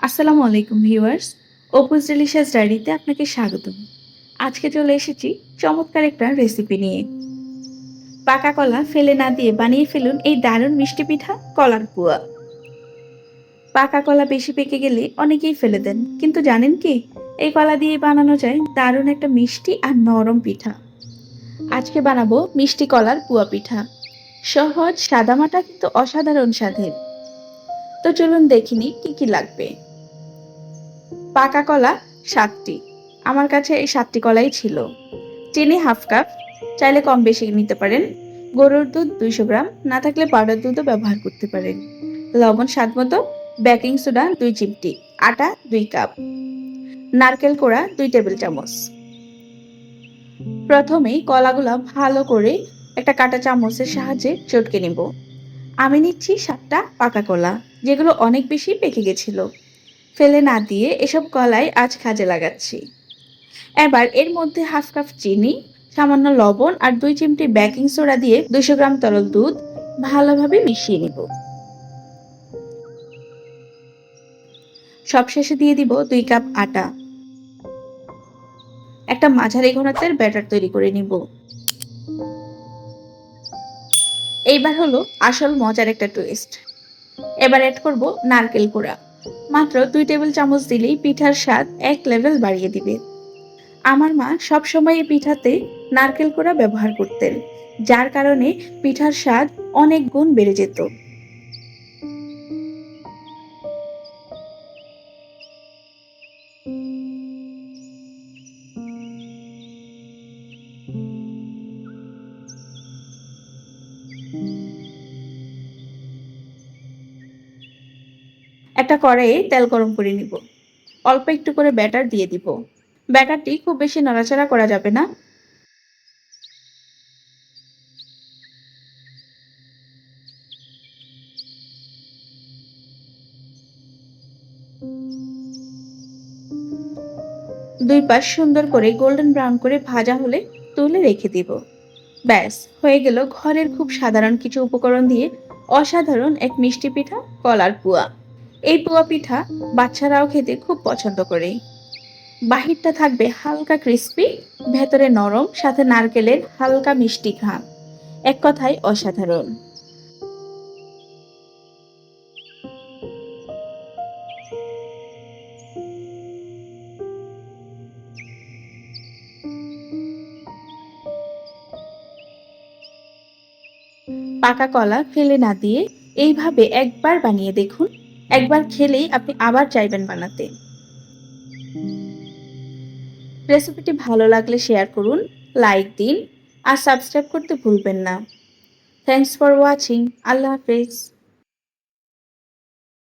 আসসালামু আলাইকুম viewers. অপুস delicious ডায়েরিতে আপনাকে স্বাগতম। আজকে চলে এসেছি চমৎকার একটা রেসিপি নিয়ে। পাকা কলা ফেলে না দিয়ে বানিয়ে ফেলুন এই দারুণ মিষ্টি পিঠা কলার পুয়া। পাকা কলা বেশি পেকে গেলে অনেকেই ফেলে দেন, কিন্তু জানেন কি, এই কলা দিয়ে বানানো যায় দারুণ একটা মিষ্টি আর নরম পিঠা। আজকে বানাবো মিষ্টি কলার পুয়া পিঠা। সহজ, সাদামাটা কিন্তু অসাধারণ স্বাদের। তো চলুন দেখিনি কি কি লাগবে। পাকা কলা 7টি। আমার কাছে এই 7টি কলাই ছিল। চিনি হাফ কাপ, চাইলে কম বেশি নিতে পারেন। গরুর দুধ 200 গ্রাম, না থাকলে পাউডার দুধও ব্যবহার করতে পারেন। লবণ স্বাদ মতো, বেকিং সোডা 2 চিমটি, আটা 2 কাপ, নারকেল কোড়া 2 টেবিল চামচ। প্রথমেই কলাগুলা ভালো করে একটা কাঁটা চামচের সাহায্যে চটকে নিব। আমি নিচ্ছি 7টা পাকা কলা, যেগুলো অনেক বেশি পেকে গেছিল। ফেলে না দিয়ে এসব কলাই আজ কাজে লাগাচ্ছি। এবার এর মধ্যে হাফ কাপ চিনি, সামান্য লবণ আর 2 চিমটি বেকিং সোডা দিয়ে 200 গ্রাম তরল দুধ ভালোভাবে মিশিয়ে নিব। সবশেষে দিয়ে দিব 2 কাপ আটা। একটা মাঝারি ঘনত্বের ব্যাটার তৈরি করে নিব। এইবার হলো আসল মজার একটা টুইস্ট। এবার অ্যাড করব নারকেল কোড়া। মাত্র 2 টেবিল চামচ দিলেই পিঠার স্বাদ এক লেভেল বাড়িয়ে দিবে। আমার মা সবসময় এই পিঠাতে নারকেল কোড়া ব্যবহার করতেন, যার কারণে পিঠার স্বাদ অনেক গুণ বেড়ে যেত। একটা কড়াইয়ে তেল গরম করে নিব। অল্প একটু করে ব্যাটার দিয়ে দিব। ব্যাটারটি খুব বেশি নাড়াচাড়া করা যাবে না। দুই পাশ সুন্দর করে গোল্ডেন ব্রাউন করে ভাজা হলে তুলে রেখে দিব। ব্যাস হয়ে গেল ঘরের খুব সাধারণ কিছু উপকরণ দিয়ে অসাধারণ এক মিষ্টি পিঠা কলার পুয়া। এই পুয়া পিঠা বাচ্চারাও খেতে খুব পছন্দ করে। বাহিরটা থাকবে হালকা ক্রিস্পি, ভেতরে নরম, সাথে নারকেলের হালকা মিষ্টি ঘ্রাণ। এক কথায় অসাধারণ। পাকা কলা ফেলে না দিয়ে এইভাবে একবার বানিয়ে দেখুন। একবার খেলেই আপনি আবার চাইবেন বানাতে। রেসিপিটি ভালো লাগলে শেয়ার করুন, লাইক দিন আর সাবস্ক্রাইব করতে ভুলবেন না। Thanks for watching. আল্লাহ হাফেজ।